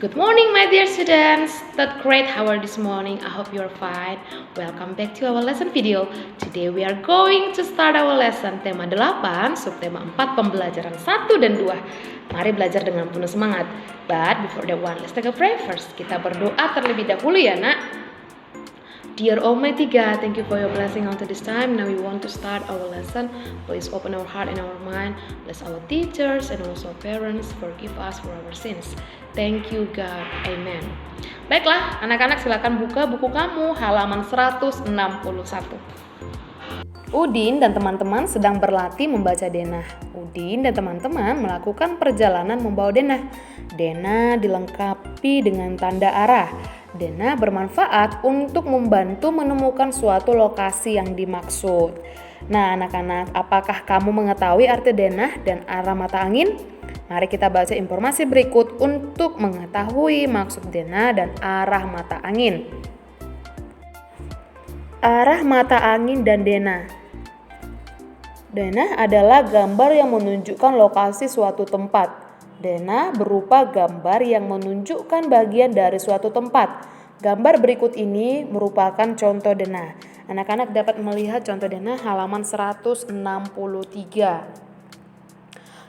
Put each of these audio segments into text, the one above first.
Good morning, my dear students. Third grade, how are this morning? I hope you're fine. Welcome back to our lesson video. Today we are going to start our lesson. Tema 8, subtema 4, pembelajaran 1 dan 2. Mari belajar dengan penuh semangat. But before that one, let's take a prayer first. Kita berdoa terlebih dahulu ya, Nak. Dear Almighty God, thank you for your blessing unto this time. Now we want to start our lesson. Please open our heart and our mind. Bless our teachers and also parents. Forgive us for our sins. Thank you God. Amen. Baiklah, anak-anak silakan buka buku kamu halaman 161. Udin dan teman-teman sedang berlatih membaca denah. Udin dan teman-teman melakukan perjalanan membawa denah. Denah dilengkapi dengan tanda arah. Denah bermanfaat untuk membantu menemukan suatu lokasi yang dimaksud. Nah, anak-anak, apakah kamu mengetahui arti denah dan arah mata angin? Mari kita baca informasi berikut untuk mengetahui maksud denah dan arah mata angin. Arah mata angin dan denah. Denah adalah gambar yang menunjukkan lokasi suatu tempat. Denah berupa gambar yang menunjukkan bagian dari suatu tempat. Gambar berikut ini merupakan contoh denah. Anak-anak dapat melihat contoh denah halaman 163.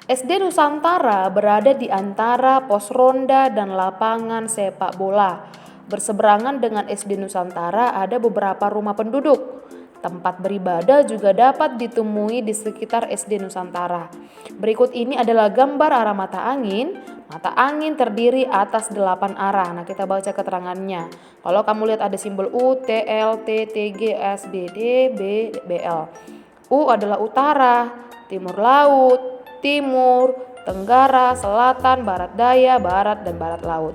SD Nusantara berada di antara pos ronda dan lapangan sepak bola. Berseberangan dengan SD Nusantara ada beberapa rumah penduduk. Tempat beribadah juga dapat ditemui di sekitar SD Nusantara. Berikut ini adalah gambar arah mata angin. Mata angin terdiri atas 8 arah. Nah, kita baca keterangannya. Kalau kamu lihat ada simbol U, T, L, T, T, G, S, B, D, B, B, L. U adalah utara, timur laut, timur, tenggara, selatan, barat daya, barat, dan barat laut.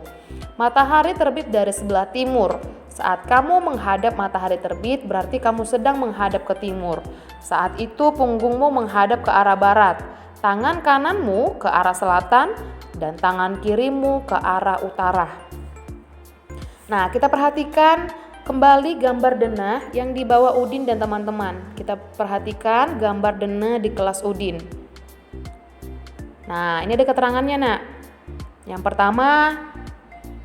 Matahari terbit dari sebelah timur. Saat kamu menghadap matahari terbit, berarti kamu sedang menghadap ke timur. Saat itu punggungmu menghadap ke arah barat, tangan kananmu ke arah selatan, dan tangan kirimu ke arah utara. Nah, kita perhatikan kembali gambar denah yang dibawa Udin dan teman-teman. Kita perhatikan gambar denah di kelas Udin. Nah, ini ada keterangannya, Nak. Yang pertama,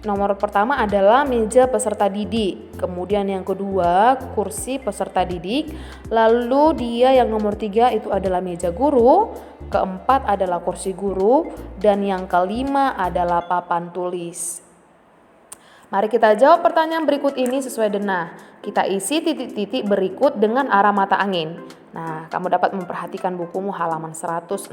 nomor pertama adalah meja peserta didik, kemudian yang kedua kursi peserta didik, lalu dia yang nomor 3 itu adalah meja guru, keempat adalah kursi guru, dan yang kelima adalah papan tulis. Mari kita jawab pertanyaan berikut ini sesuai denah. Kita isi titik-titik berikut dengan arah mata angin. Nah, kamu dapat memperhatikan bukumu halaman 165.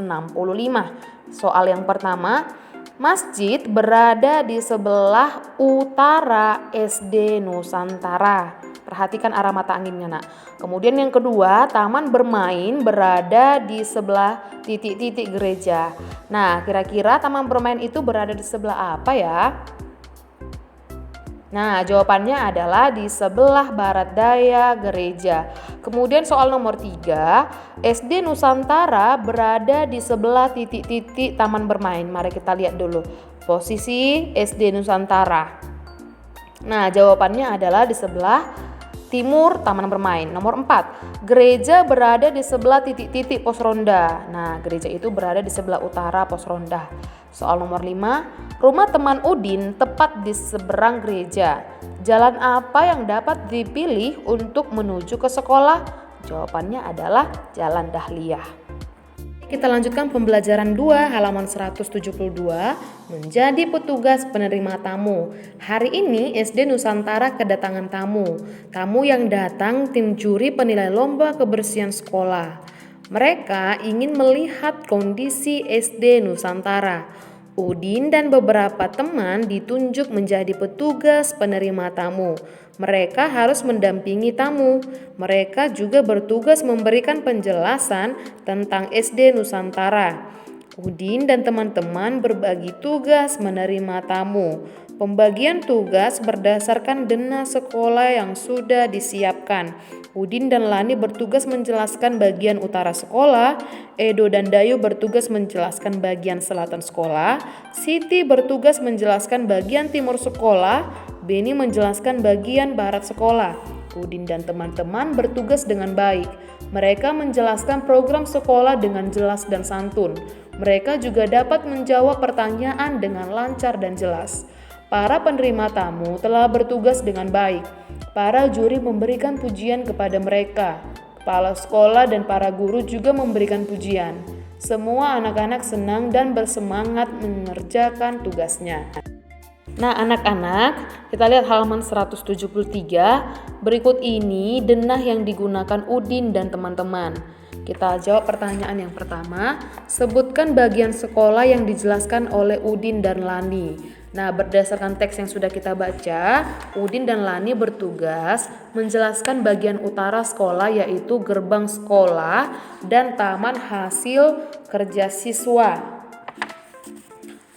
Soal yang pertama, masjid berada di sebelah utara SD Nusantara. Perhatikan arah mata anginnya, Nak. Kemudian yang kedua, taman bermain berada di sebelah titik-titik gereja. Nah, kira-kira taman bermain itu berada di sebelah apa ya? Nah, jawabannya adalah di sebelah barat daya gereja. Kemudian soal nomor 3, SD Nusantara berada di sebelah titik-titik taman bermain. Mari kita lihat dulu posisi SD Nusantara. Nah, jawabannya adalah di sebelah timur taman bermain. Nomor 4, gereja berada di sebelah titik-titik pos ronda. Nah, gereja itu berada di sebelah utara pos ronda. Soal nomor 5, rumah teman Udin tepat di seberang gereja. Jalan apa yang dapat dipilih untuk menuju ke sekolah? Jawabannya adalah Jalan Dahlia. Kita lanjutkan pembelajaran 2 halaman 172, menjadi petugas penerima tamu. Hari ini SD Nusantara kedatangan tamu. Tamu yang datang tim juri penilai lomba kebersihan sekolah. Mereka ingin melihat kondisi SD Nusantara. Udin dan beberapa teman ditunjuk menjadi petugas penerima tamu. Mereka harus mendampingi tamu. Mereka juga bertugas memberikan penjelasan tentang SD Nusantara. Udin dan teman-teman berbagi tugas menerima tamu. Pembagian tugas berdasarkan denah sekolah yang sudah disiapkan. Udin dan Lani bertugas menjelaskan bagian utara sekolah, Edo dan Dayu bertugas menjelaskan bagian selatan sekolah, Siti bertugas menjelaskan bagian timur sekolah, Beni menjelaskan bagian barat sekolah. Udin dan teman-teman bertugas dengan baik. Mereka menjelaskan program sekolah dengan jelas dan santun. Mereka juga dapat menjawab pertanyaan dengan lancar dan jelas. Para penerima tamu telah bertugas dengan baik. Para juri memberikan pujian kepada mereka. Kepala sekolah dan para guru juga memberikan pujian. Semua anak-anak senang dan bersemangat mengerjakan tugasnya. Nah anak-anak, kita lihat halaman 173. Berikut ini denah yang digunakan Udin dan teman-teman. Kita jawab pertanyaan yang pertama. Sebutkan bagian sekolah yang dijelaskan oleh Udin dan Lani. Nah, berdasarkan teks yang sudah kita baca, Udin dan Lani bertugas menjelaskan bagian utara sekolah, yaitu gerbang sekolah dan taman hasil kerja siswa.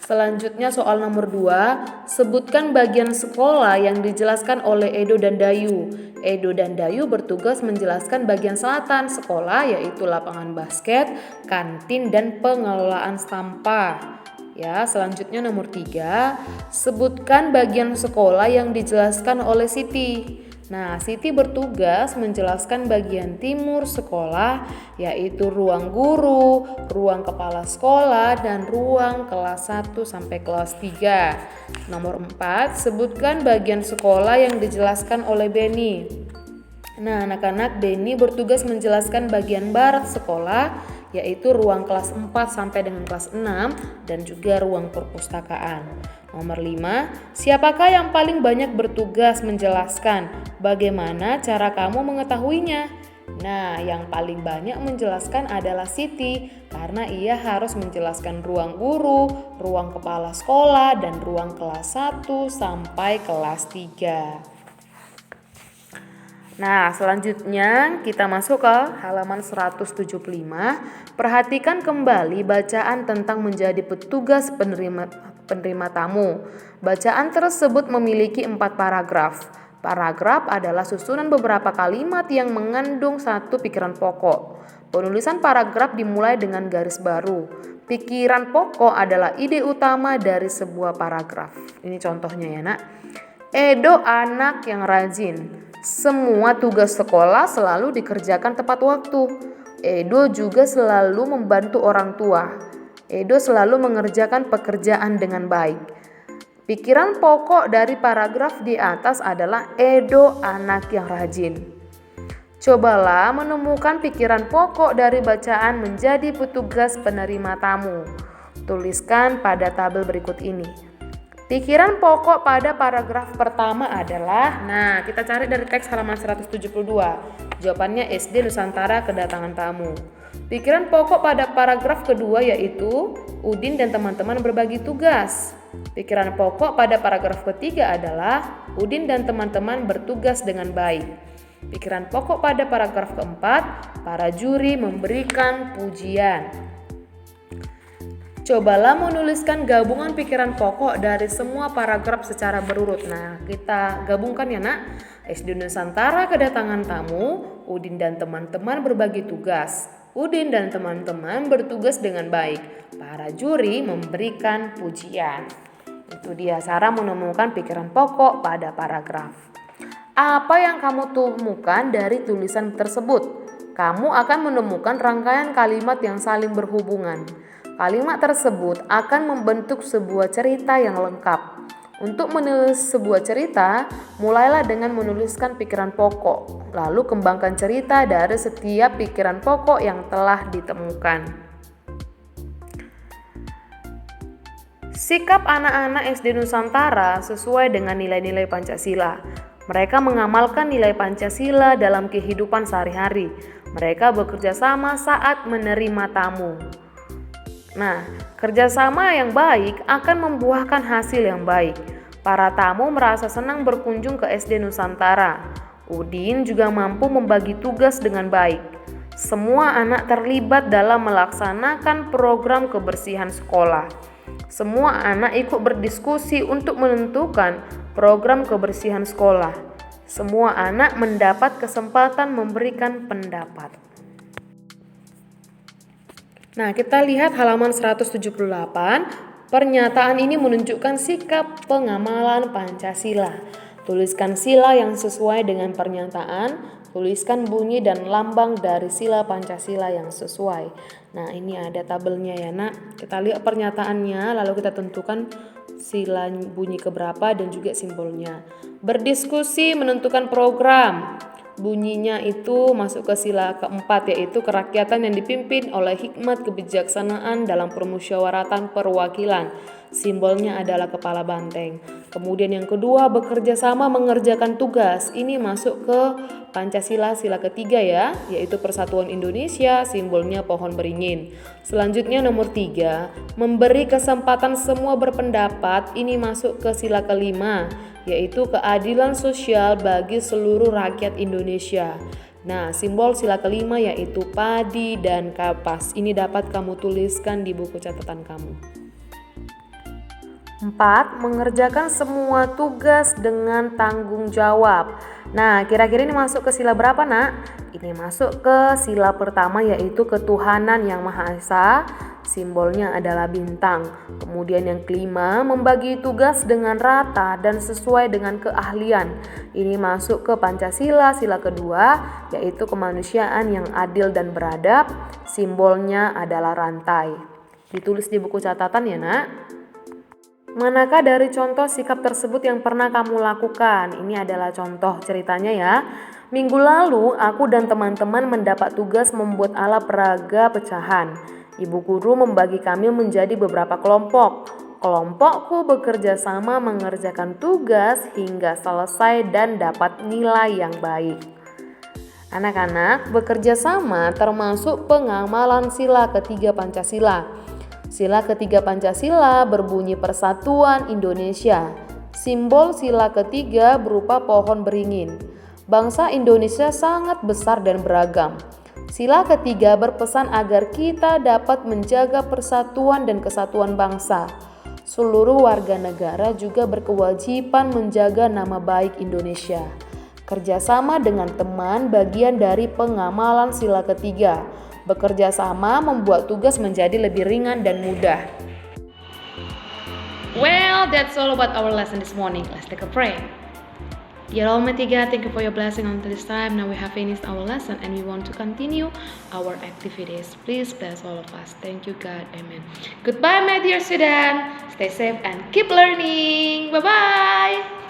Selanjutnya soal nomor 2, sebutkan bagian sekolah yang dijelaskan oleh Edo dan Dayu. Edo dan Dayu bertugas menjelaskan bagian selatan sekolah, yaitu lapangan basket, kantin, dan pengelolaan sampah. Ya, selanjutnya nomor 3, sebutkan bagian sekolah yang dijelaskan oleh Siti. Nah, Siti bertugas menjelaskan bagian timur sekolah, yaitu ruang guru, ruang kepala sekolah, dan ruang kelas 1 sampai kelas 3. Nomor 4, sebutkan bagian sekolah yang dijelaskan oleh Beni. Nah, anak-anak, Beni bertugas menjelaskan bagian barat sekolah, yaitu ruang kelas 4 sampai dengan kelas 6 dan juga ruang perpustakaan. Nomor 5, siapakah yang paling banyak bertugas menjelaskan? Bagaimana cara kamu mengetahuinya? Nah, yang paling banyak menjelaskan adalah Siti karena ia harus menjelaskan ruang guru, ruang kepala sekolah, dan ruang kelas 1 sampai kelas 3. Nah, selanjutnya kita masuk ke halaman 175. Perhatikan kembali bacaan tentang menjadi petugas penerima tamu. Bacaan tersebut memiliki 4 paragraf. Paragraf adalah susunan beberapa kalimat yang mengandung satu pikiran pokok. Penulisan paragraf dimulai dengan garis baru. Pikiran pokok adalah ide utama dari sebuah paragraf. Ini contohnya ya, Nak. Edo anak yang rajin. Semua tugas sekolah selalu dikerjakan tepat waktu. Edo juga selalu membantu orang tua. Edo selalu mengerjakan pekerjaan dengan baik. Pikiran pokok dari paragraf di atas adalah Edo anak yang rajin. Cobalah menemukan pikiran pokok dari bacaan menjadi petugas penerima tamu. Tuliskan pada tabel berikut ini. Pikiran pokok pada paragraf pertama adalah, nah kita cari dari teks halaman 172. Jawabannya SD Nusantara kedatangan tamu. Pikiran pokok pada paragraf kedua yaitu Udin dan teman-teman berbagi tugas. Pikiran pokok pada paragraf ketiga adalah Udin dan teman-teman bertugas dengan baik. Pikiran pokok pada paragraf keempat, para juri memberikan pujian. Cobalah menuliskan gabungan pikiran pokok dari semua paragraf secara berurut. Nah, kita gabungkan ya, Nak. SD Nusantara kedatangan tamu, Udin dan teman-teman berbagi tugas. Udin dan teman-teman bertugas dengan baik. Para juri memberikan pujian. Itu dia cara menemukan pikiran pokok pada paragraf. Apa yang kamu temukan dari tulisan tersebut? Kamu akan menemukan rangkaian kalimat yang saling berhubungan. Kalimat tersebut akan membentuk sebuah cerita yang lengkap. Untuk menulis sebuah cerita, mulailah dengan menuliskan pikiran pokok, lalu kembangkan cerita dari setiap pikiran pokok yang telah ditemukan. Sikap anak-anak SD Nusantara sesuai dengan nilai-nilai Pancasila. Mereka mengamalkan nilai Pancasila dalam kehidupan sehari-hari. Mereka bekerja sama saat menerima tamu. Nah, kerjasama yang baik akan membuahkan hasil yang baik. Para tamu merasa senang berkunjung ke SD Nusantara. Udin juga mampu membagi tugas dengan baik. Semua anak terlibat dalam melaksanakan program kebersihan sekolah. Semua anak ikut berdiskusi untuk menentukan program kebersihan sekolah. Semua anak mendapat kesempatan memberikan pendapat. Nah, kita lihat halaman 178. Pernyataan ini menunjukkan sikap pengamalan Pancasila. Tuliskan sila yang sesuai dengan pernyataan. Tuliskan bunyi dan lambang dari sila Pancasila yang sesuai. Nah, ini ada tabelnya ya, Nak. Kita lihat pernyataannya, lalu kita tentukan sila bunyi keberapa dan juga simbolnya. Berdiskusi menentukan program. Bunyinya itu masuk ke sila keempat, yaitu kerakyatan yang dipimpin oleh hikmat kebijaksanaan dalam permusyawaratan perwakilan. Simbolnya adalah kepala banteng. Kemudian yang kedua, bekerja sama mengerjakan tugas. Ini masuk ke Pancasila sila ketiga ya, yaitu Persatuan Indonesia, simbolnya pohon beringin. Selanjutnya nomor 3, memberi kesempatan semua berpendapat. Ini masuk ke sila kelima, yaitu keadilan sosial bagi seluruh rakyat Indonesia. Nah, simbol sila kelima yaitu padi dan kapas. Ini dapat kamu tuliskan di buku catatan kamu. 4. Mengerjakan semua tugas dengan tanggung jawab. Nah, kira-kira ini masuk ke sila berapa, Nak? Ini masuk ke sila pertama, yaitu ketuhanan yang Maha Esa. Simbolnya adalah bintang. Kemudian yang kelima, membagi tugas dengan rata dan sesuai dengan keahlian. Ini masuk ke Pancasila sila kedua, yaitu kemanusiaan yang adil dan beradab. Simbolnya adalah rantai. Ditulis di buku catatan ya, Nak. Manakah dari contoh sikap tersebut yang pernah kamu lakukan? Ini adalah contoh ceritanya ya. Minggu lalu aku dan teman-teman mendapat tugas membuat alat peraga pecahan. Ibu guru membagi kami menjadi beberapa kelompok. Kelompokku bekerja sama mengerjakan tugas hingga selesai dan dapat nilai yang baik. Anak-anak, bekerja sama termasuk pengamalan sila ketiga Pancasila. Sila ketiga Pancasila berbunyi Persatuan Indonesia. Simbol sila ketiga berupa pohon beringin. Bangsa Indonesia sangat besar dan beragam. Sila ketiga berpesan agar kita dapat menjaga persatuan dan kesatuan bangsa. Seluruh warga negara juga berkewajiban menjaga nama baik Indonesia. Kerjasama dengan teman bagian dari pengamalan sila ketiga. Bekerja sama membuat tugas menjadi lebih ringan dan mudah. Well, that's all about our lesson this morning. Let's take a pray. Dear Almighty God, thank you for your blessing until this time. Now we have finished our lesson and we want to continue our activities. Please bless all of us. Thank you, God. Amen. Goodbye, my dear student. Stay safe and keep learning. Bye-bye.